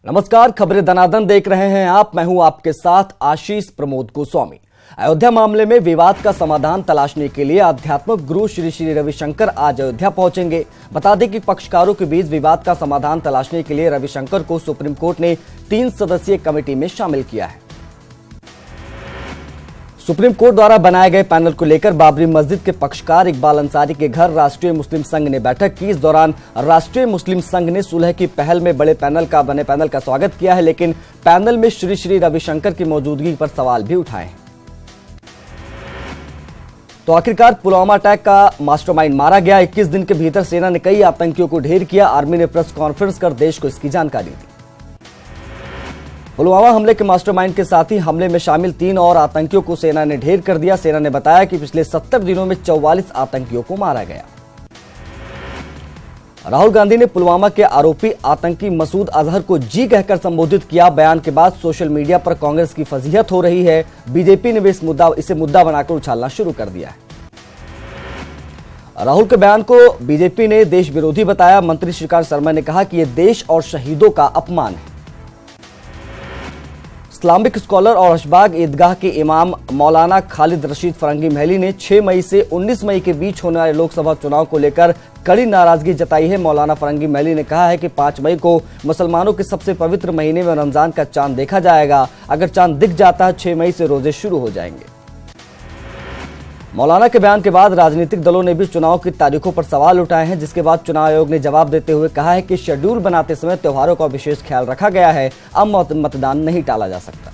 नमस्कार, खबरें दनादन देख रहे हैं आप। मैं हूं आपके साथ आशीष प्रमोद गोस्वामी। अयोध्या मामले में विवाद का समाधान तलाशने के लिए आध्यात्मिक गुरु श्री श्री रविशंकर आज अयोध्या पहुंचेंगे। बता दें कि पक्षकारों के बीच विवाद का समाधान तलाशने के लिए रविशंकर को सुप्रीम कोर्ट ने 3 सदस्यीय कमेटी में शामिल किया है। सुप्रीम कोर्ट द्वारा बनाए गए पैनल को लेकर बाबरी मस्जिद के पक्षकार इकबाल अंसारी के घर राष्ट्रीय मुस्लिम संघ ने बैठक की। इस दौरान राष्ट्रीय मुस्लिम संघ ने सुलह की पहल में बने पैनल का स्वागत किया है, लेकिन पैनल में श्री श्री रविशंकर की मौजूदगी पर सवाल भी उठाए हैं। तो आखिरकार पुलवामा अटैक का मास्टरमाइंड मारा गया। 21 दिन के भीतर सेना ने कई आतंकियों को ढेर किया। आर्मी ने प्रेस कॉन्फ्रेंस कर देश को इसकी जानकारी दी। पुलवामा हमले के मास्टरमाइंड के साथ ही हमले में शामिल 3 और आतंकियों को सेना ने ढेर कर दिया। सेना ने बताया कि पिछले 70 दिनों में 44 आतंकियों को मारा गया। राहुल गांधी ने पुलवामा के आरोपी आतंकी मसूद अजहर को जी कहकर संबोधित किया। बयान के बाद सोशल मीडिया पर कांग्रेस की फजीहत हो रही है। बीजेपी ने भी इसे मुद्दा बनाकर उछालना शुरू कर दिया है। राहुल के बयान को बीजेपी ने देश विरोधी बताया। मंत्री श्रीकांत शर्मा ने कहा कि यह देश और शहीदों का अपमान है। इस्लामिक स्कॉलर और अशबाग ईदगाह के इमाम मौलाना खालिद रशीद फरंगी महली ने 6 मई से 19 मई के बीच होने वाले लोकसभा चुनाव को लेकर कड़ी नाराजगी जताई है। मौलाना फरंगी महली ने कहा है कि 5 मई को मुसलमानों के सबसे पवित्र महीने में रमजान का चांद देखा जाएगा। अगर चांद दिख जाता है 6 मई से रोजे शुरू हो जाएंगे। मौलाना के बयान के बाद राजनीतिक दलों ने भी चुनाव की तारीखों पर सवाल उठाए हैं, जिसके बाद चुनाव आयोग ने जवाब देते हुए कहा है कि शेड्यूल बनाते समय त्योहारों का विशेष ख्याल रखा गया है। अब मतदान नहीं टाला जा सकता।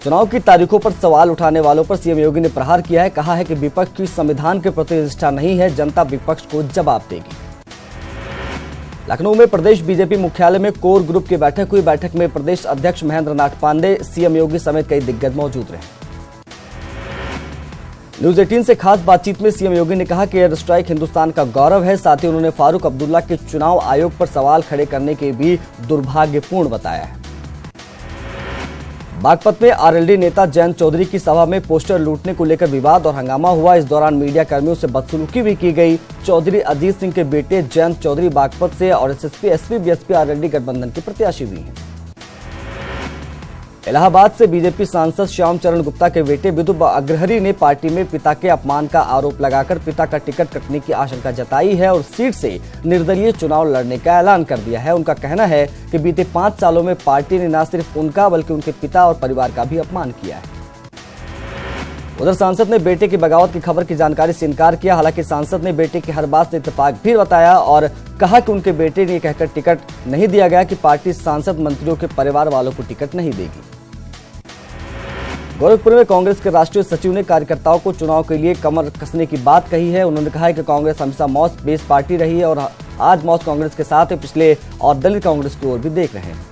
चुनाव की तारीखों पर सवाल उठाने वालों पर सीएम योगी ने प्रहार किया है। कहा है कि विपक्ष की संविधान के प्रति निष्ठा नहीं है, जनता विपक्ष को जवाब देगी। लखनऊ में प्रदेश बीजेपी मुख्यालय में कोर ग्रुप की बैठक हुई। बैठक में प्रदेश अध्यक्ष महेंद्र नाथ पांडे, सीएम योगी समेत कई दिग्गज मौजूद रहे। न्यूज 18 से खास बातचीत में सीएम योगी ने कहा कि एयर स्ट्राइक हिंदुस्तान का गौरव है। साथ ही उन्होंने फारूक अब्दुल्ला के चुनाव आयोग पर सवाल खड़े करने के भी दुर्भाग्यपूर्ण बताया है। बागपत में आरएलडी नेता जयंत चौधरी की सभा में पोस्टर लूटने को लेकर विवाद और हंगामा हुआ। इस दौरान मीडिया कर्मियों से बदसलूकी भी की गई। चौधरी अजीत सिंह के बेटे जयंत चौधरी बागपत से और एसएसपी, एसपी, बीएसपी आरएलडी गठबंधन के प्रत्याशी भी हैं। इलाहाबाद से बीजेपी सांसद श्याम चरण गुप्ता के बेटे विदु अग्रहरी ने पार्टी में पिता के अपमान का आरोप लगाकर पिता का टिकट कटने की आशंका जताई है और सीट से निर्दलीय चुनाव लड़ने का ऐलान कर दिया है। उनका कहना है कि बीते 5 सालों में पार्टी ने न सिर्फ उनका बल्कि उनके पिता और परिवार का भी अपमान किया है। उधर सांसद ने बेटे की बगावत की खबर की जानकारी से इनकार किया। हालांकि सांसद ने बेटे की हर बात से इत्तेफाक भी बताया और कहा कि उनके बेटे ने कहकर टिकट नहीं दिया गया कि पार्टी सांसद मंत्रियों के परिवार वालों को टिकट नहीं देगी। गोरखपुर में कांग्रेस के राष्ट्रीय सचिव ने कार्यकर्ताओं को चुनाव के लिए कमर कसने की बात कही है। उन्होंने कहा है कि कांग्रेस हमेशा मौत बेस पार्टी रही है और आज मौत कांग्रेस के साथ है, पिछले और दलित कांग्रेस की ओर भी देख रहे हैं।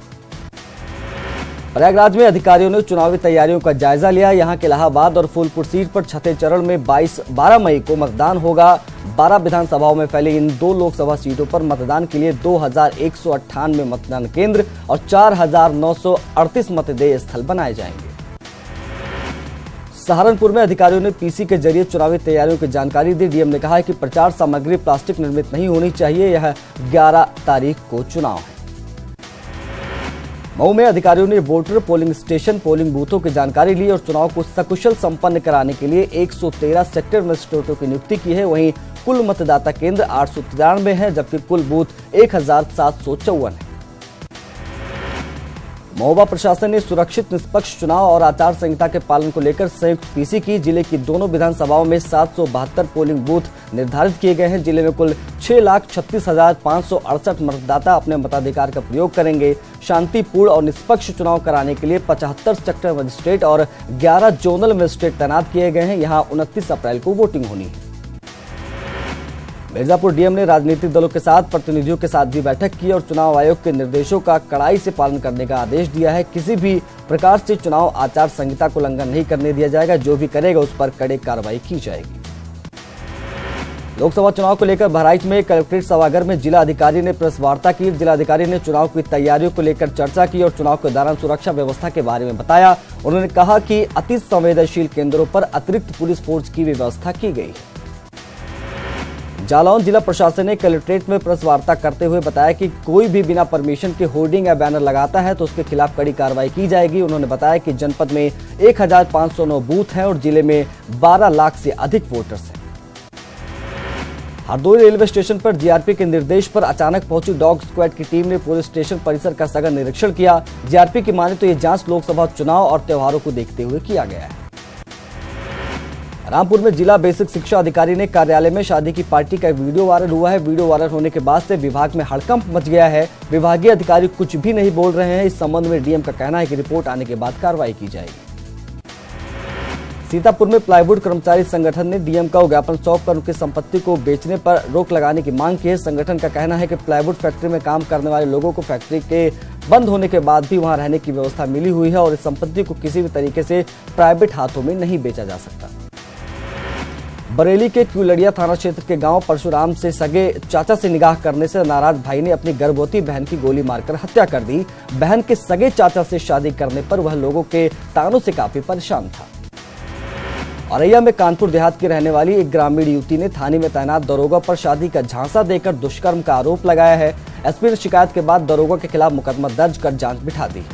प्रयागराज में अधिकारियों ने चुनावी तैयारियों का जायजा लिया। यहां के इलाहाबाद और फूलपुर सीट पर छठे चरण में 12 मई को मतदान होगा। 12 विधानसभाओं में फैले इन 2 लोकसभा सीटों पर मतदान के लिए 2198 मतदान केंद्र और 4938 मतदेय स्थल बनाए जाएंगे। सहारनपुर में अधिकारियों ने पीसी के जरिए चुनावी तैयारियों की जानकारी दी। डीएम ने कहा है कि प्रचार सामग्री प्लास्टिक निर्मित नहीं होनी चाहिए। यह 11 तारीख को चुनाव है। मऊ में अधिकारियों ने वोटर पोलिंग स्टेशन, पोलिंग बूथों की जानकारी ली और चुनाव को सकुशल संपन्न कराने के लिए 113 सेक्टर मजिस्ट्रेटों की नियुक्ति की है। वहीं कुल मतदाता केंद्र 893 है, जबकि कुल बूथ 1754 है। महोबा प्रशासन ने सुरक्षित निष्पक्ष चुनाव और आचार संहिता के पालन को लेकर संयुक्त पीसी की। जिले की दोनों विधानसभाओं में 772 पोलिंग बूथ निर्धारित किए गए हैं। जिले में कुल 6,36,568 मतदाता अपने मताधिकार का प्रयोग करेंगे। शांतिपूर्ण और निष्पक्ष चुनाव कराने के लिए 75 सेक्टर मजिस्ट्रेट और 11 जोनल मजिस्ट्रेट तैनात किए गए हैं। यहाँ 29 अप्रैल को वोटिंग होनी है। मिर्जापुर डीएम ने राजनीतिक दलों के साथ प्रतिनिधियों के साथ भी बैठक की और चुनाव आयोग के निर्देशों का कड़ाई से पालन करने का आदेश दिया है। किसी भी प्रकार से चुनाव आचार संहिता को उल्लंघन नहीं करने दिया जाएगा। जो भी करेगा उस पर कड़ी कार्रवाई की जाएगी। लोकसभा चुनाव को लेकर बहराइच में कलेक्ट्रेट सभागार में जिला अधिकारी ने प्रेस वार्ता की। जिलाधिकारी ने चुनाव की तैयारियों को लेकर चर्चा की और चुनाव के दौरान सुरक्षा व्यवस्था के बारे में बताया। उन्होंने कहा कि अति संवेदनशील केंद्रों पर अतिरिक्त पुलिस फोर्स की व्यवस्था की गई है। जालौन जिला प्रशासन ने कलेक्ट्रेट में प्रेस वार्ता करते हुए बताया कि कोई भी बिना परमिशन के होर्डिंग या बैनर लगाता है तो उसके खिलाफ कड़ी कार्रवाई की जाएगी। उन्होंने बताया कि जनपद में 1509 बूथ हैं और जिले में 12 लाख से अधिक वोटर्स हैं। हरदोई रेलवे स्टेशन पर जीआरपी के निर्देश पर अचानक पहुंची डॉग स्क्वाड की टीम ने पुलिस स्टेशन परिसर का सघन निरीक्षण किया। जीआरपी की माने तो ये जांच लोकसभा चुनाव और त्योहारों को देखते हुए किया गया है। रामपुर में जिला बेसिक शिक्षा अधिकारी ने कार्यालय में शादी की पार्टी का वीडियो वायरल हुआ है। वीडियो वायरल होने के बाद से विभाग में हड़कंप मच गया है। विभागीय अधिकारी कुछ भी नहीं बोल रहे हैं। इस संबंध में डीएम का कहना है कि रिपोर्ट आने के बाद कार्रवाई की जाएगी। सीतापुर में प्लाईवुड कर्मचारी संगठन ने डीएम का ज्ञापन सौंपकर उनकी संपत्ति को बेचने पर रोक लगाने की मांग की है। संगठन का कहना है कि प्लाईवुड फैक्ट्री में काम करने वाले लोगों को फैक्ट्री के बंद होने के बाद भी वहां रहने की व्यवस्था मिली हुई है और इस संपत्ति को किसी भी तरीके से प्राइवेट हाथों में नहीं बेचा जा सकता। बरेली के क्यूलड़िया थाना क्षेत्र के गांव परशुराम से सगे चाचा से निगाह करने से नाराज भाई ने अपनी गर्भवती बहन की गोली मारकर हत्या कर दी। बहन के सगे चाचा से शादी करने पर वह लोगों के तानों से काफी परेशान था। औरैया में कानपुर देहात की रहने वाली एक ग्रामीण युवती ने थाने में तैनात दरोगा पर शादी का झांसा देकर दुष्कर्म का आरोप लगाया है। एसपी ने शिकायत के बाद दरोगा के खिलाफ मुकदमा दर्ज कर जांच बिठा दी है।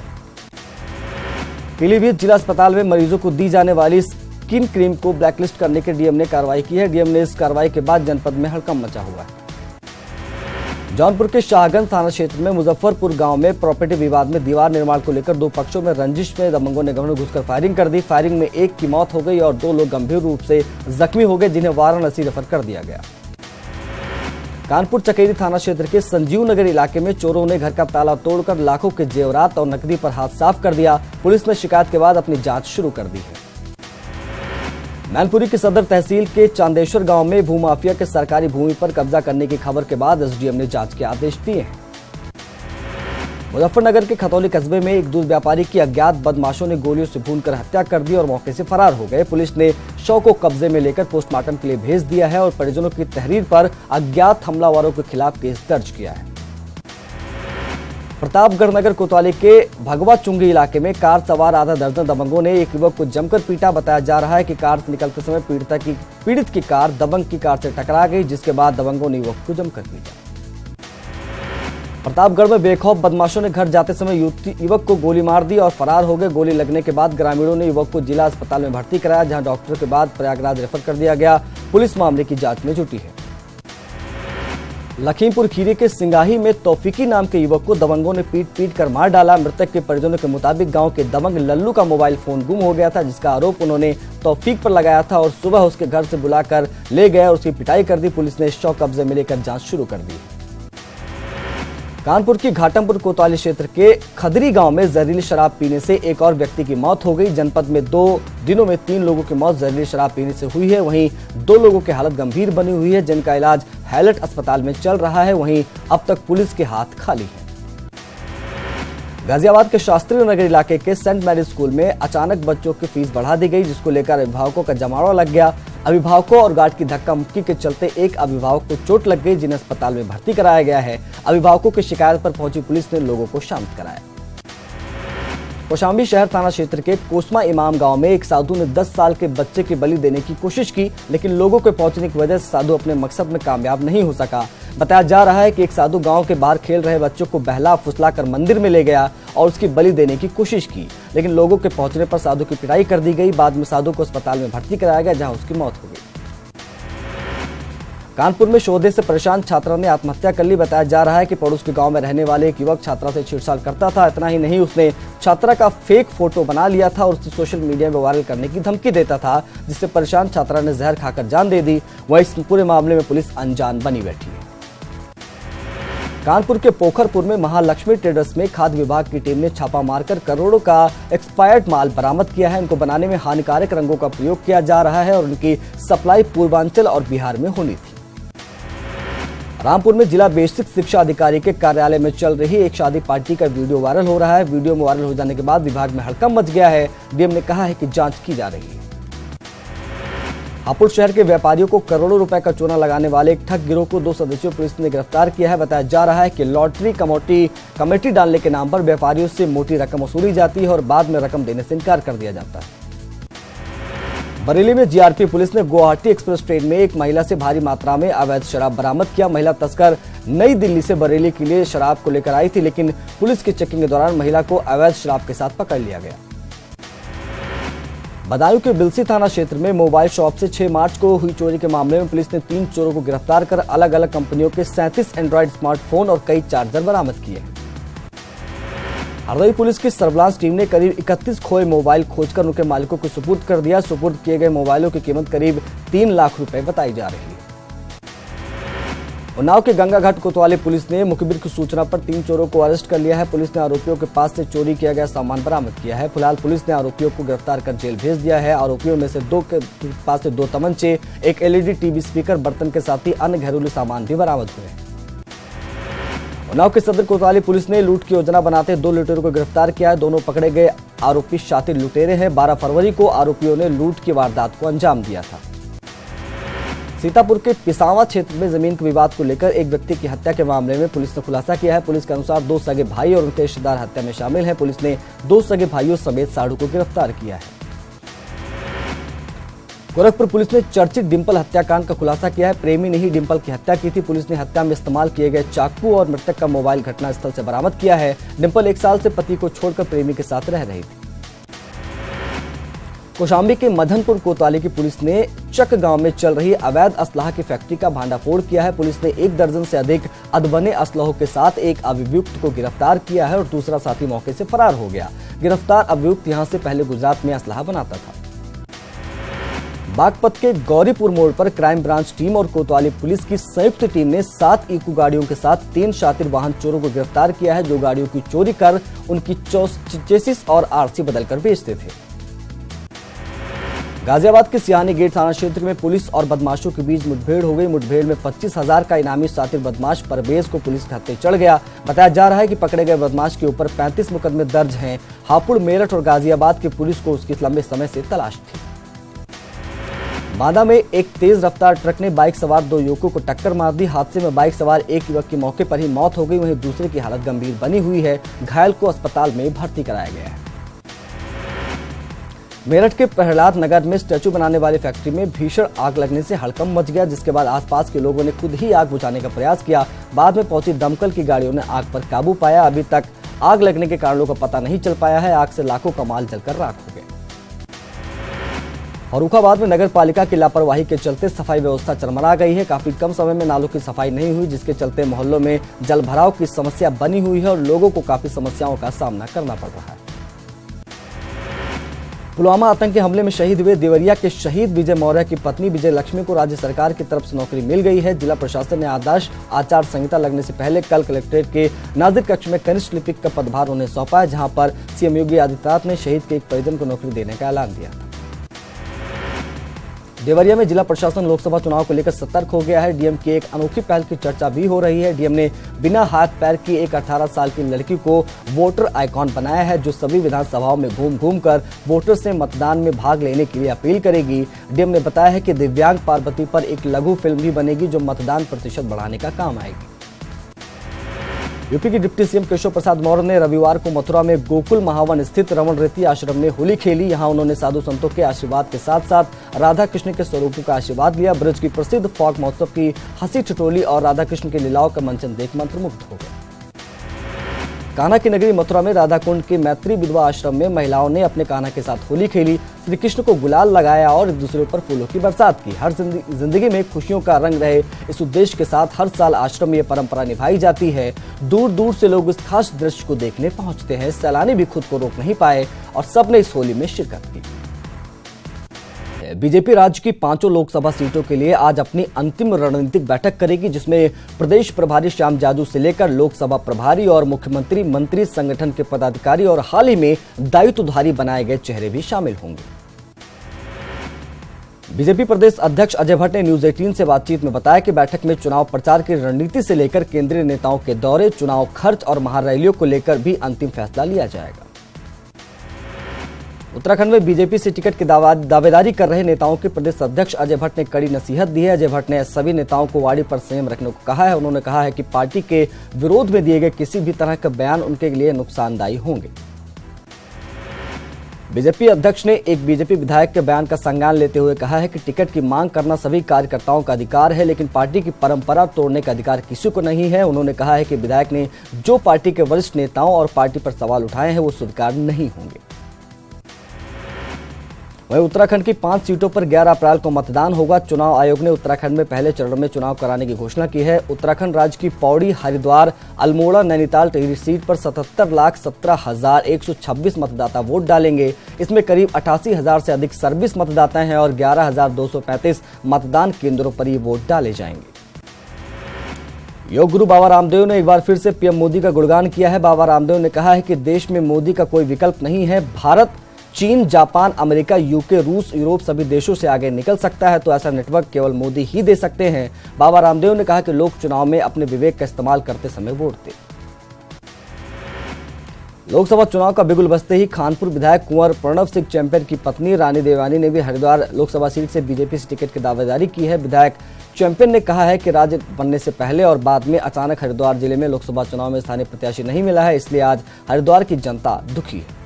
पीलीभीत जिला अस्पताल में मरीजों को दी जाने वाली स्किन क्रीम को ब्लैकलिस्ट करने के डीएम ने कार्रवाई की है। डीएम ने इस कार्रवाई के बाद जनपद में हड़कंप मचा हुआ है। जौनपुर के शाहगंज थाना क्षेत्र में मुजफ्फरपुर गांव में प्रॉपर्टी विवाद में दीवार निर्माण को लेकर दो पक्षों में रंजिश में दबंगों ने घर में घुसकर फायरिंग कर दी। फायरिंग में एक की मौत हो गई और 2 लोग गंभीर रूप से जख्मी हो गए, जिन्हें वाराणसी रेफर कर दिया गया। कानपुर चकेरी थाना क्षेत्र के संजीव नगर इलाके में चोरों ने घर का ताला तोड़कर लाखों के जेवरात और नकदी पर हाथ साफ कर दिया। पुलिस ने शिकायत के बाद अपनी जांच शुरू कर दी है। मैनपुरी की सदर तहसील के चांदेश्वर गांव में भूमाफिया के सरकारी भूमि पर कब्जा करने की खबर के बाद एसडीएम ने जांच के आदेश दिए हैं। मुजफ्फरनगर के खतौली कस्बे में एक दूध व्यापारी की अज्ञात बदमाशों ने गोलियों से भूनकर हत्या कर दी और मौके से फरार हो गए। पुलिस ने शव को कब्जे में लेकर पोस्टमार्टम के लिए भेज दिया है और परिजनों की तहरीर पर अज्ञात हमलावरों के खिलाफ केस दर्ज किया है। प्रतापगढ़ नगर कोतवाली के भगवा चुंगी इलाके में कार सवार आधा दर्जन दबंगों ने एक युवक को जमकर पीटा। बताया जा रहा है कि कार से निकलते समय पीड़ित की कार दबंग की कार से टकरा गई, जिसके बाद दबंगों ने युवक को जमकर पीटा। प्रतापगढ़ में बेखौफ बदमाशों ने घर जाते समय युवक को गोली मार दी और फरार हो गए। गोली लगने के बाद ग्रामीणों ने युवक को जिला अस्पताल में भर्ती कराया, जहां डॉक्टर के बाद प्रयागराज रेफर कर दिया गया। पुलिस मामले की जांच में जुटी है। लखीमपुर खीरी के सिंगाही में तौफीकी नाम के युवक को दबंगों ने पीट कर मार डाला। मृतक के परिजनों के मुताबिक गांव के दबंग लल्लू का मोबाइल फोन गुम हो गया था, जिसका आरोप उन्होंने तौफीक पर लगाया था और सुबह उसके घर से बुलाकर ले गए और उसकी पिटाई कर दी। पुलिस ने शव कब्जे में लेकर जांच शुरू कर दी। कानपुर की घाटमपुर कोतवाली क्षेत्र के खदरी गांव में जहरीली शराब पीने से एक और व्यक्ति की मौत हो गई। जनपद में 2 दिनों में 3 लोगों की मौत जहरीली शराब पीने से हुई है। वहीं 2 लोगों की हालत गंभीर बनी हुई है, जिनका इलाज हैलट अस्पताल में चल रहा है। वहीं अब तक पुलिस के हाथ खाली है। गाजियाबाद के शास्त्री नगर इलाके के सेंट मैरिज स्कूल में अचानक बच्चों की फीस बढ़ा दी गई, जिसको लेकर अभिभावकों का जमावड़ा लग गया। अभिभावकों और गार्ड की धक्का मुक्की के चलते एक अभिभावक को चोट लग गई, जिन्हें अस्पताल में भर्ती कराया गया है। अभिभावकों की शिकायत पर पहुंची पुलिस ने लोगों को शांत कराया। कौशाम्बी शहर थाना क्षेत्र के कोसमा इमाम गांव में एक साधु ने 10 साल के बच्चे की बलि देने की कोशिश की, लेकिन लोगों के पहुंचने की वजह से साधु अपने मकसद में कामयाब नहीं हो सका। बताया जा रहा है कि एक साधु गांव के बाहर खेल रहे बच्चों को बहला फुसलाकर मंदिर में ले गया और उसकी बलि देने की कोशिश की, लेकिन लोगों के पहुंचने पर साधु की पिटाई कर दी गई। बाद में साधु को अस्पताल में भर्ती कराया गया, जहां उसकी मौत हो गई। कानपुर में शोधे से परेशान छात्रा ने आत्महत्या कर ली। बताया जा रहा है कि पड़ोस के गांव में रहने वाले एक युवक छात्रा से छेड़छाड़ करता था। इतना ही नहीं, उसने छात्रा का फेक फोटो बना लिया था और उसे सोशल मीडिया में वायरल करने की धमकी देता था, जिससे परेशान छात्रा ने जहर खाकर जान दे दी। वहीं इस पूरे मामले में पुलिस अनजान बनी बैठी है। कानपुर के पोखरपुर में महालक्ष्मी ट्रेडर्स में खाद्य विभाग की टीम ने छापा मारकर करोड़ों का एक्सपायर्ड माल बरामद किया है। इनको बनाने में हानिकारक रंगों का प्रयोग किया जा रहा है और उनकी सप्लाई पूर्वांचल और बिहार में होनी थी। रामपुर में जिला बेसिक शिक्षा अधिकारी के कार्यालय में चल रही एक शादी पार्टी का वीडियो वायरल हो रहा है। वीडियो में वायरल हो जाने के बाद विभाग में हड़कंप मच गया है। डीएम ने कहा है कि जांच की जा रही है। हापुड़ शहर के व्यापारियों को करोड़ों रुपए का चूना लगाने वाले एक ठग गिरोह को 2 सदस्यों पुलिस ने गिरफ्तार किया है। बताया जा रहा है कि लॉटरी कमेटी डालने के नाम पर व्यापारियों से मोटी रकम वसूली जाती है और बाद में रकम देने से इनकार कर दिया जाता है। बरेली में जीआरपी पुलिस ने गुवाहाटी एक्सप्रेस ट्रेन में एक महिला से भारी मात्रा में अवैध शराब बरामद किया। महिला तस्कर नई दिल्ली से बरेली के लिए शराब को लेकर आई थी, लेकिन पुलिस की चेकिंग के दौरान महिला को अवैध शराब के साथ पकड़ लिया गया। बदायूं के बिलसी थाना क्षेत्र में मोबाइल शॉप से 6 मार्च को हुई चोरी के मामले में पुलिस ने 3 चोरों को गिरफ्तार कर अलग अलग कंपनियों के 37 एंड्रॉइड स्मार्टफोन और कई चार्जर बरामद किए हैं। हरदोई पुलिस की सर्विलांस टीम ने करीब 31 खोए मोबाइल खोजकर उनके मालिकों को सुपुर्द कर दिया। सुपुर्द किए गए मोबाइलों की कीमत करीब 3 लाख रुपए बताई जा रही है। उन्नाव के गंगा घाट कोतवाली पुलिस ने मुखबिर की सूचना पर 3 चोरों को अरेस्ट कर लिया है। पुलिस ने आरोपियों के पास से चोरी किया गया सामान बरामद किया है। फिलहाल पुलिस ने आरोपियों को गिरफ्तार कर जेल भेज दिया है। आरोपियों में से 2 के पास से 2 तमंचे, एक एलईडी टीवी स्पीकर, बर्तन के साथ ही अन्य घरेलू सामान भी बरामद हुए हैं। उन्नाव के सदर कोतवाली पुलिस ने लूट की योजना बनाते 2 लुटेरों को गिरफ्तार किया है। दोनों पकड़े गए आरोपी शातिर लुटेरे हैं। 12 फरवरी को आरोपियों ने लूट की वारदात को अंजाम दिया था। सीतापुर के पिसावा क्षेत्र में जमीन के विवाद को लेकर एक व्यक्ति की हत्या के मामले में पुलिस ने खुलासा किया है। पुलिस के अनुसार 2 सगे भाई और उनके रिश्तेदार हत्या में शामिल हैं। पुलिस ने 2 सगे भाइयों समेत साढ़ू को गिरफ्तार किया है। गोरखपुर पुलिस ने चर्चित डिंपल हत्याकांड का खुलासा किया है। प्रेमी ने ही डिंपल की हत्या की थी। पुलिस ने हत्या में इस्तेमाल किए गए चाकू और मृतक का मोबाइल घटनास्थल से बरामद किया है। डिंपल 1 साल से पति को छोड़कर प्रेमी के साथ रह रही थी। कौशाम्बी के मदनपुर कोतवाली की पुलिस ने चक गांव में चल रही अवैध असलाह की फैक्ट्री का भांडाफोड़ किया है। पुलिस ने 1 दर्जन से अधिक अधबने असलहों के साथ एक अभियुक्त को गिरफ्तार किया है और दूसरा साथी मौके से फरार हो गया। गिरफ्तार अभियुक्त यहां से पहले गुजरात में असलाह बनाता था। बागपत के गौरीपुर मोड़ पर क्राइम ब्रांच टीम और कोतवाली पुलिस की संयुक्त टीम ने 7 इको गाड़ियों के साथ 3 शातिर वाहन चोरों को गिरफ्तार किया है, जो गाड़ियों की चोरी कर उनकी चेसिस और आरसी बदलकर बेचते थे। गाजियाबाद के सियानी गेट थाना क्षेत्र में पुलिस और बदमाशों के बीच मुठभेड़ हो गई। मुठभेड़ में 25,000 का इनामी शातिर बदमाश परवेज को पुलिस के हत्थे चढ़ गया। बताया जा रहा है कि पकड़े गए बदमाश के ऊपर 35 मुकदमे दर्ज हैं। हापुड़, मेरठ और गाजियाबाद की पुलिस को उसकी लंबे समय से तलाश थी। बांदा में एक तेज रफ्तार ट्रक ने बाइक सवार 2 युवकों को टक्कर मार दी। हादसे में बाइक सवार एक युवक की मौके पर ही मौत हो गई, वहीं दूसरे की हालत गंभीर बनी हुई है। घायल को अस्पताल में भर्ती कराया गया है। मेरठ के प्रहलाद नगर में स्टैचू बनाने वाली फैक्ट्री में भीषण आग लगने से हड़कंप मच गया, जिसके बाद आसपास के लोगों ने खुद ही आग बुझाने का प्रयास किया। बाद में पहुंची दमकल की गाड़ियों ने आग पर काबू पाया। अभी तक आग लगने के कारणों का पता नहीं चल पाया है। आग से लाखों का माल जलकर राख हो गया। फर्रुखाबाद में नगर पालिका की लापरवाही के चलते सफाई व्यवस्था चरमरा गई है। काफी कम समय में नालों की सफाई नहीं हुई, जिसके चलते मोहल्लों में जल भराव की समस्या बनी हुई है और लोगों को काफी समस्याओं का सामना करना पड़ रहा है। पुलवामा आतंकी हमले में शहीद हुए देवरिया के शहीद विजय मौर्य की पत्नी विजय लक्ष्मी को राज्य सरकार की तरफ से नौकरी मिल गई है। जिला प्रशासन ने आदर्श आचार संहिता लगने से पहले कल कलेक्ट्रेट के नाजिर कक्ष में कनिष्ठ लिपिक का पदभार उन्हें सौंपा है, जहां पर सीएम योगी आदित्यनाथ ने शहीद के एक परिजन को नौकरी देने का ऐलान दिया था। देवरिया में जिला प्रशासन लोकसभा चुनाव को लेकर सतर्क हो गया है। डीएम की एक अनोखी पहल की चर्चा भी हो रही है। डीएम ने बिना हाथ पैर की एक 18 साल की लड़की को वोटर आइकॉन बनाया है, जो सभी विधानसभाओं में घूम घूम कर वोटर से मतदान में भाग लेने के लिए अपील करेगी। डीएम ने बताया है कि दिव्यांग पार्वती पर एक लघु फिल्म भी बनेगी, जो मतदान प्रतिशत बढ़ाने का काम आएगी। यूपी के डिप्टी सीएम केशव प्रसाद मौर्य ने रविवार को मथुरा में गोकुल महावन स्थित रमण रेती आश्रम में होली खेली। यहां उन्होंने साधु संतों के आशीर्वाद के साथ साथ राधा कृष्ण के स्वरूपों का आशीर्वाद लिया। ब्रज की प्रसिद्ध फॉग महोत्सव की हंसी ठिठोली और राधा कृष्ण के लीलाओं का मंचन देख मंत्रमुग्ध हो गए। कान्हा की नगरी मथुरा में राधा कुंड के मैत्री विधवा आश्रम में महिलाओं ने अपने कान्हा के साथ होली खेली। श्री कृष्ण को गुलाल लगाया और एक दूसरे पर फूलों की बरसात की। हर जिंदगी में खुशियों का रंग रहे, इस उद्देश्य के साथ हर साल आश्रम में यह परंपरा निभाई जाती है। दूर दूर से लोग इस खास दृश्य को देखने पहुंचते हैं। सैलानी भी खुद को रोक नहीं पाए और सबने इस होली में शिरकत की। बीजेपी राज्य की 5 लोकसभा सीटों के लिए आज अपनी अंतिम रणनीतिक बैठक करेगी, जिसमें प्रदेश प्रभारी श्याम जाजू से लेकर लोकसभा प्रभारी और मुख्यमंत्री, मंत्री, संगठन के पदाधिकारी और हाल ही में दायित्वधारी बनाए गए चेहरे भी शामिल होंगे। बीजेपी प्रदेश अध्यक्ष अजय भट्ट ने न्यूज 18 से बातचीत में बताया कि बैठक में चुनाव प्रचार की रणनीति से लेकर केंद्रीय नेताओं के दौरे, चुनाव खर्च और महारैलियों को लेकर भी अंतिम फैसला लिया जाएगा। उत्तराखंड में बीजेपी से टिकट की दावेदारी कर रहे नेताओं के प्रदेश अध्यक्ष अजय भट्ट ने कड़ी नसीहत दी है। अजय भट्ट ने सभी नेताओं को वाणी पर संयम रखने को कहा है। उन्होंने कहा है कि पार्टी के विरोध में दिए गए किसी भी तरह का बयान उनके लिए नुकसानदायी होंगे। बीजेपी अध्यक्ष ने एक बीजेपी विधायक के बयान का संज्ञान लेते हुए कहा है कि टिकट की मांग करना सभी कार्यकर्ताओं का अधिकार है, लेकिन पार्टी की परंपरा तोड़ने का अधिकार किसी को नहीं है। उन्होंने कहा है कि विधायक ने जो पार्टी के वरिष्ठ नेताओं और पार्टी पर सवाल उठाए हैं वो स्वीकार नहीं होंगे। वहीं उत्तराखंड की 5 सीटों पर 11 अप्रैल को मतदान होगा। चुनाव आयोग ने उत्तराखंड में पहले चरण में चुनाव कराने की घोषणा की है। उत्तराखंड राज्य की पौड़ी, हरिद्वार, अल्मोड़ा, नैनीताल, टिहरी सीट पर 77,17,126 मतदाता वोट डालेंगे। इसमें करीब 88,000 से अधिक सर्विस मतदाता हैं और 11,235 मतदान केंद्रों पर ये वोट डाले जाएंगे। योग गुरु बाबा रामदेव ने एक बार फिर से पीएम मोदी का गुणगान किया है। बाबा रामदेव ने कहा है कि देश में मोदी का कोई विकल्प नहीं है। भारत, चीन, जापान, अमेरिका, यूके, रूस, यूरोप सभी देशों से आगे निकल सकता है, तो ऐसा नेटवर्क केवल मोदी ही दे सकते हैं। बाबा रामदेव ने कहा कि लोग चुनाव में अपने विवेक का इस्तेमाल करते समय वोट दें। लोकसभा चुनाव का बिगुल बजते ही खानपुर विधायक कुंवर प्रणव सिंह चैंपियन की पत्नी रानी देवानी ने भी हरिद्वार लोकसभा सीट से बीजेपी से टिकट की दावेदारी की है। विधायक चैंपियन ने कहा है कि राज्य बनने से पहले और बाद में अचानक हरिद्वार जिले में लोकसभा चुनाव में स्थानीय प्रत्याशी नहीं मिला है, इसलिए आज हरिद्वार की जनता दुखी है।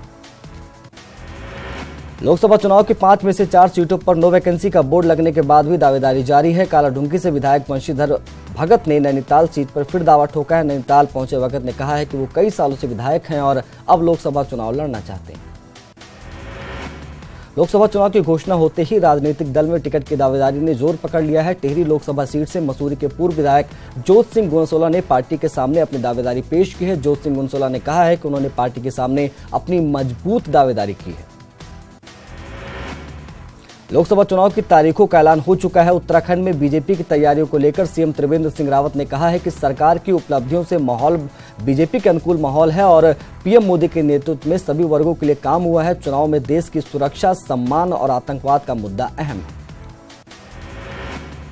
लोकसभा चुनाव की 5 में से 4 सीटों पर नो वैकेंसी का बोर्ड लगने के बाद भी दावेदारी जारी है। कालाढूंगी से विधायक वंशीधर भगत ने नैनीताल सीट पर फिर दावा ठोका है। नैनीताल पहुंचे भगत ने कहा है कि वो कई सालों से विधायक हैं और अब लोकसभा चुनाव लड़ना चाहते हैं। लोकसभा चुनाव की घोषणा होते ही राजनीतिक दल में टिकट की दावेदारी ने जोर पकड़ लिया है। टिहरी लोकसभा सीट से मसूरी के पूर्व विधायक जोत सिंह गुनसोला ने पार्टी के सामने अपनी दावेदारी पेश की है। जोत सिंह गुनसोला ने कहा है कि उन्होंने पार्टी के सामने अपनी मजबूत दावेदारी की है। लोकसभा चुनाव की तारीखों का ऐलान हो चुका है। उत्तराखंड में बीजेपी की तैयारियों को लेकर सीएम त्रिवेंद्र सिंह रावत ने कहा है कि सरकार की उपलब्धियों से माहौल बीजेपी के अनुकूल माहौल है और पीएम मोदी के नेतृत्व में सभी वर्गों के लिए काम हुआ है। चुनाव में देश की सुरक्षा, सम्मान और आतंकवाद का मुद्दा अहम है।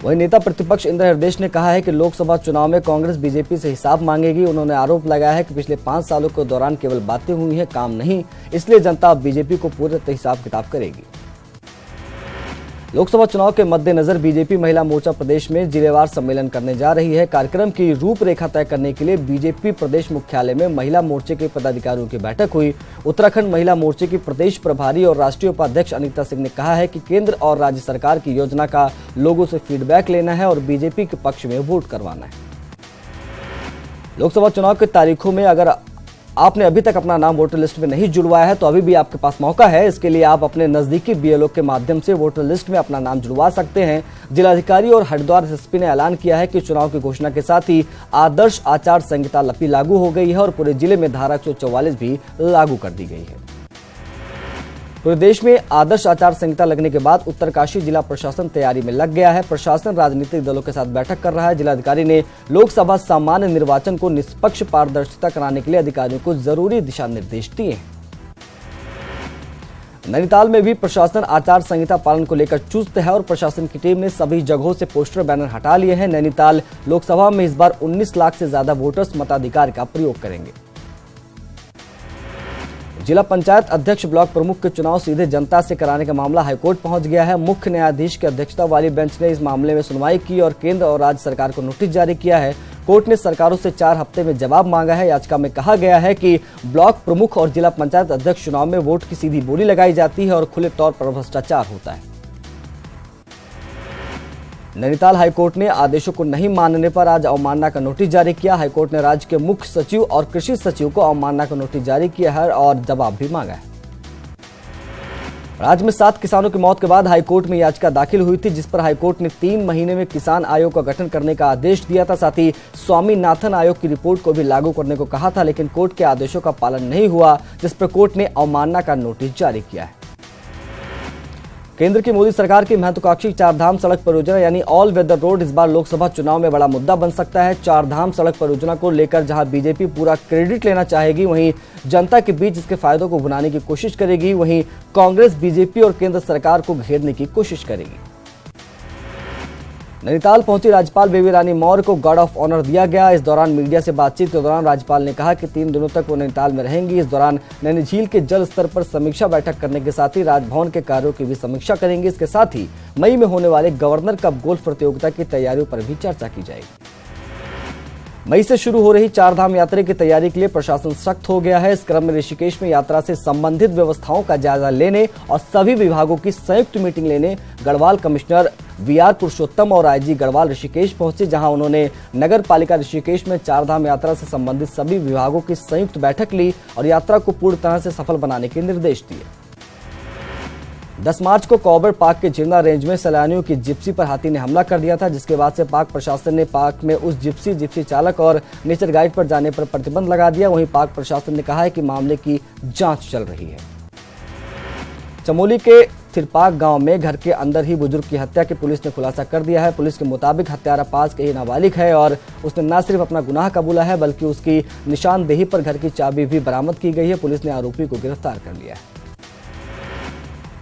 वहीं नेता प्रतिपक्ष इंद्र हृदयेश ने कहा है कि लोकसभा चुनाव में कांग्रेस बीजेपी से हिसाब मांगेगी। उन्होंने आरोप लगाया है कि पिछले 5 सालों के दौरान केवल बातें हुई हैं, काम नहीं, इसलिए जनता अब बीजेपी को पूरे हिसाब किताब करेगी। लोकसभा चुनाव के मद्देनजर बीजेपी महिला मोर्चा प्रदेश में जिलेवार सम्मेलन करने जा रही है। कार्यक्रम की रूपरेखा तय करने के लिए बीजेपी प्रदेश मुख्यालय में महिला मोर्चे के पदाधिकारियों की बैठक हुई। उत्तराखंड महिला मोर्चे की प्रदेश प्रभारी और राष्ट्रीय उपाध्यक्ष अनीता सिंह ने कहा है कि केंद्र और राज्य सरकार की योजना का लोगों से फीडबैक लेना है और बीजेपी के पक्ष में वोट करवाना है। लोकसभा चुनाव की तारीखों में अगर आपने अभी तक अपना नाम वोटर लिस्ट में नहीं जुड़वाया है तो अभी भी आपके पास मौका है। इसके लिए आप अपने नजदीकी बीएलओ के माध्यम से वोटर लिस्ट में अपना नाम जुड़वा सकते हैं। जिलाधिकारी और हरिद्वार एसपी ने ऐलान किया है कि चुनाव की घोषणा के साथ ही आदर्श आचार संहिता लागू हो गई है और पूरे जिले में धारा 144 भी लागू कर दी गई है। पूरे देश में आदर्श आचार संहिता लगने के बाद उत्तरकाशी जिला प्रशासन तैयारी में लग गया है। प्रशासन राजनीतिक दलों के साथ बैठक कर रहा है। जिलाधिकारी ने लोकसभा सामान्य निर्वाचन को निष्पक्ष पारदर्शिता कराने के लिए अधिकारियों को जरूरी दिशा निर्देश दिए हैं। नैनीताल में भी प्रशासन आचार संहिता पालन को लेकर चुस्त है और प्रशासन की टीम ने सभी जगहों से पोस्टर बैनर हटा लिए हैं। नैनीताल लोकसभा में इस बार 19 लाख से ज्यादा वोटर्स मताधिकार का प्रयोग करेंगे। जिला पंचायत अध्यक्ष, ब्लॉक प्रमुख के चुनाव सीधे जनता से कराने का मामला हाईकोर्ट पहुंच गया है। मुख्य न्यायाधीश की अध्यक्षता वाली बेंच ने इस मामले में सुनवाई की और केंद्र और राज्य सरकार को नोटिस जारी किया है। कोर्ट ने सरकारों से 4 हफ्ते में जवाब मांगा है। याचिका में कहा गया है कि ब्लॉक प्रमुख और जिला पंचायत अध्यक्ष चुनाव में वोट की सीधी बोली लगाई जाती है और खुले तौर पर भ्रष्टाचार होता है। नैनीताल हाईकोर्ट ने आदेशों को नहीं मानने पर आज अवमानना का नोटिस जारी किया। हाईकोर्ट ने राज्य के मुख्य सचिव और कृषि सचिव को अवमानना का नोटिस जारी किया है और जवाब भी मांगा है। राज्य में 7 किसानों की मौत के बाद हाईकोर्ट में याचिका दाखिल हुई थी, जिस पर हाईकोर्ट ने 3 महीने में किसान आयोग का गठन करने का आदेश दिया था। साथ ही स्वामीनाथन आयोग की रिपोर्ट को भी लागू करने को कहा था, लेकिन कोर्ट के आदेशों का पालन नहीं हुआ, जिस पर कोर्ट ने अवमानना का नोटिस जारी किया है। केंद्र की मोदी सरकार की महत्वाकांक्षी 4 धाम सड़क परियोजना यानी ऑल वेदर रोड इस बार लोकसभा चुनाव में बड़ा मुद्दा बन सकता है। 4 धाम सड़क परियोजना को लेकर जहां बीजेपी पूरा क्रेडिट लेना चाहेगी, वहीं जनता के बीच इसके फायदों को भुनाने की कोशिश करेगी। वहीं कांग्रेस बीजेपी और केंद्र सरकार को घेरने की कोशिश करेगी। नैनीताल पहुंची राज्यपाल बेबी रानी मौर्य को गार्ड ऑफ ऑनर दिया गया। इस दौरान मीडिया से बातचीत के दौरान राज्यपाल ने कहा कि 3 दिनों तक वो नैनीताल में रहेंगी। इस दौरान नैनी झील के जल स्तर पर समीक्षा बैठक करने के साथ ही राजभवन के कार्यों की भी समीक्षा करेंगे। इसके साथ ही मई में होने वाले गवर्नर कप गोल्फ प्रतियोगिता की तैयारियों पर भी चर्चा की जाएगी। मई से शुरू हो रही चारधाम यात्रा की तैयारी के लिए प्रशासन सख्त हो गया है। इस क्रम में ऋषिकेश में यात्रा से संबंधित व्यवस्थाओं का जायजा लेने और सभी विभागों की संयुक्त मीटिंग लेने गढ़वाल कमिश्नर वीआर पुरुषोत्तम और आईजी गढ़वाल ऋषिकेश पहुंचे, जहां उन्होंने नगर पालिका ऋषिकेश में चारधाम यात्रा से संबंधित सभी विभागों की संयुक्त बैठक ली और यात्रा को पूर्ण तरह से सफल बनाने के निर्देश दिए। 10 मार्च को कॉबर पार्क के जिंदा रेंज में सैलानियों की जिप्सी पर हाथी ने हमला कर दिया था, जिसके बाद से पार्क प्रशासन ने पार्क में उस जिप्सी चालक और नेचर गाइड पर जाने पर प्रतिबंध लगा दिया। वहीं पार्क प्रशासन ने कहा है कि मामले की जांच चल रही है। चमोली के थिरपाक गांव में घर के अंदर ही बुजुर्ग की हत्या की पुलिस ने खुलासा कर दिया है। पुलिस के मुताबिक हत्यारा पास के ही नाबालिग है और उसने न सिर्फ अपना गुनाह कबूला है बल्कि उसकी निशानदेही पर घर की चाबी भी बरामद की गई है। पुलिस ने आरोपी को गिरफ्तार कर लिया है।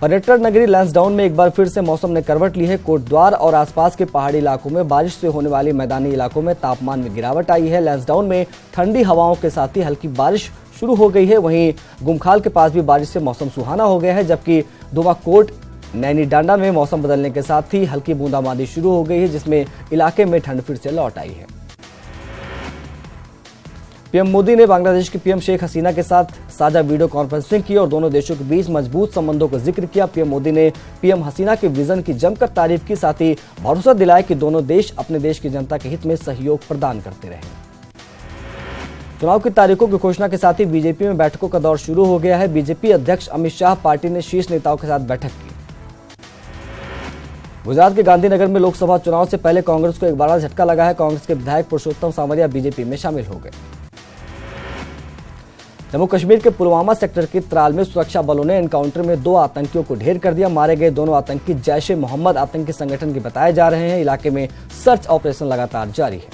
पर्यटन नगरी लैंसडाउन में एक बार फिर से मौसम ने करवट ली है। कोटद्वार और आसपास के पहाड़ी इलाकों में बारिश से होने वाली मैदानी इलाकों में तापमान में गिरावट आई है। लैंसडाउन में ठंडी हवाओं के साथ ही हल्की बारिश शुरू हो गई है। वहीं गुमखाल के पास भी बारिश से मौसम सुहाना हो गया है, जबकि दुमाकोट नैनीडांडा में मौसम बदलने के साथ ही हल्की बूंदाबांदी शुरू हो गई है, जिसमें इलाके में ठंड फिर से लौट आई है। पीएम मोदी ने बांग्लादेश की पीएम शेख हसीना के साथ साझा वीडियो कॉन्फ्रेंसिंग की और दोनों देशों के बीच मजबूत संबंधों का जिक्र किया। पीएम मोदी ने पीएम हसीना के विजन की जमकर तारीफ की, साथ ही भरोसा दिलाया कि दोनों देश अपने देश की जनता के हित में सहयोग प्रदान करते रहे। चुनाव की तारीखों की घोषणा के साथ ही बीजेपी में बैठकों का दौर शुरू हो गया है। बीजेपी अध्यक्ष अमित शाह पार्टी ने शीर्ष नेताओं के साथ बैठक की। गुजरात के गांधीनगर में लोकसभा चुनाव से पहले कांग्रेस को एक बड़ा झटका लगा है। कांग्रेस के विधायक पुरुषोत्तम सामरिया बीजेपी में शामिल हो गए। जम्मू कश्मीर के पुलवामा सेक्टर के त्राल में सुरक्षा बलों ने एनकाउंटर में 2 आतंकियों को ढेर कर दिया। मारे गए दोनों आतंकी जैश ए मोहम्मद आतंकी संगठन के बताए जा रहे हैं। इलाके में सर्च ऑपरेशन लगातार जारी है।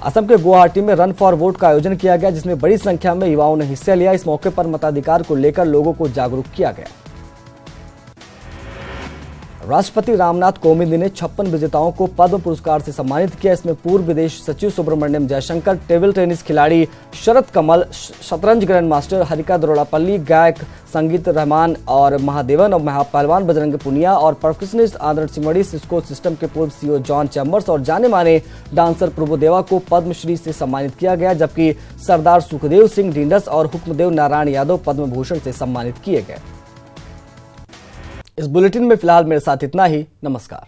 असम के गुवाहाटी में रन फॉर वोट का आयोजन किया गया, जिसमें बड़ी संख्या में युवाओं ने हिस्सा लिया। इस मौके पर मताधिकार को लेकर लोगों को जागरूक किया गया। राष्ट्रपति रामनाथ कोविंद ने 56 विजेताओं को पद्म पुरस्कार से सम्मानित किया। इसमें पूर्व विदेश सचिव सुब्रमण्यम जयशंकर, टेबल टेनिस खिलाड़ी शरद कमल, शतरंज ग्रैंड मास्टर हरिका द्रोणापल्ली, गायक संगीत रहमान और महादेवन और महापहलवान बजरंग पुनिया और परकशनिस्ट आदर चिमड़ी सिस्को सिस्टम के पूर्व सीईओ जॉन चैम्बर्स और जाने माने डांसर प्रभुदेवा को पद्मश्री से सम्मानित किया गया, जबकि सरदार सुखदेव सिंह ढींढस और हुक्मदेव नारायण यादव पद्म भूषण से सम्मानित किए गए। इस बुलेटिन में फिलहाल मेरे साथ इतना ही। नमस्कार।